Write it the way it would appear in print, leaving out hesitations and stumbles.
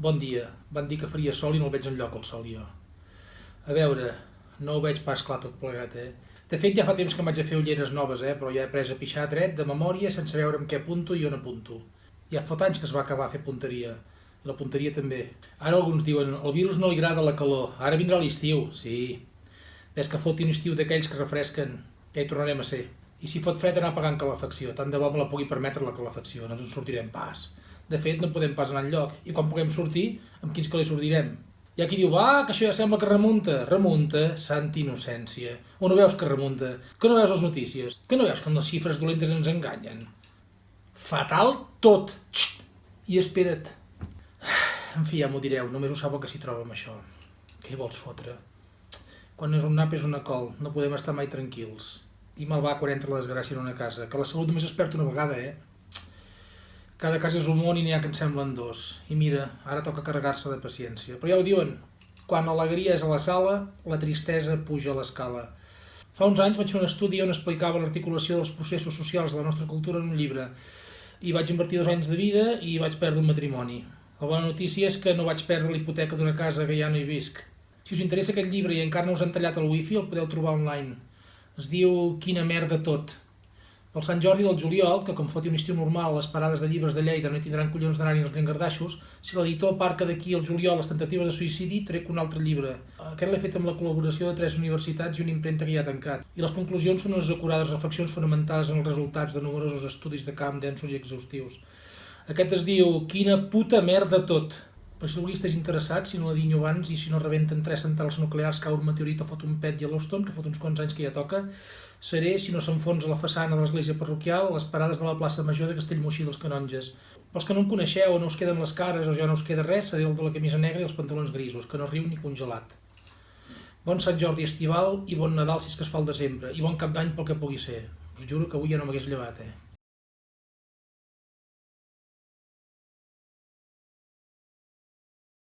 Bon dia. Van dir que faria sol i no el veig enlloc el sol, jo. A veure, no ho veig pas clar tot plegat, De fet, ja fa temps que em vaig a fer ulleres noves, però ja he après a pixar dret, de memòria, sense veure amb què apunto i on apunto. Ja fot anys que es va acabar a fer punteria. I la punteria també. Ara alguns diuen, el virus no li agrada la calor, ara vindrà l'estiu. Sí. Ves que foti un estiu d'aquells que refresquen, ja hi tornarem a ser. I si fot fred anar pagant calefacció, tant de bo me la pugui permetre la calefacció, no ens en sortirem pas. De fet, no podem pas anar enlloc, i quan puguem sortir, amb quins calés sortirem? Hi ha qui diu, va, que això ja sembla que remunta. Remunta, santa innocència. O no veus que remunta? Que no veus les notícies? Que no veus que les xifres dolentes ens enganyen? Fatal tot. Xxt! I espera't. En fi, ja m'ho direu, només ho sap el que s'hi troba amb això. Què hi vols fotre? Quan no és un nap és una col, no podem estar mai tranquils. I mal va quan entra la desgràcia en una casa, que la salut només es perd una vegada, Cada casa és un món i n'hi ha que en semblen dos. I mira, ara toca carregar-se de paciència. Però ja ho diuen, quan l'alegria és a la sala, la tristesa puja a l'escala. Fa uns anys vaig fer un estudi on explicava l'articulació dels processos socials de la nostra cultura en un llibre. I vaig invertir 2 anys de vida i vaig perdre un matrimoni. La bona notícia és que no vaig perdre la hipoteca d'una casa que ja no hi visc. Si us interessa aquest llibre i encara no us han tallat el wifi, el podeu trobar online. Es diu Quina merda tot. Pel Sant Jordi del juliol, que com foti un estiu normal, les parades de llibres de Lleida no hi tindran collons d'anar-hi els llengardaixos, si l'editor aparca d'aquí al juliol les tentatives de suïcidi, trec un altre llibre. Aquest l'he fet amb la col·laboració de 3 universitats i una impremta que ja ha tancat. I les conclusions són unes acurades reflexions fonamentades en els resultats de numerosos estudis de camp densos i exhaustius. Aquest es diu Quina puta merda tot. Per si algú estàs interessat, si no la dinyo abans i si no rebenten 3 centrals nuclears, cau un meteorit o fot un pet Yellowstone, que fot uns quants anys que ja toca, seré, si no s'enfonsa la façana de l'església parroquial, a les parades de la plaça Major de Castellmoixí dels Canonges. Pels que no em coneixeu o no us queden les cares o ja no us queda res, seré el de la camisa negra i els pantalons grisos, que no riu ni congelat. Bon Sant Jordi estival i bon Nadal si és que es fa al desembre, i bon Cap d'Any pel que pugui ser. Us juro que avui ja no m'hagués llevat,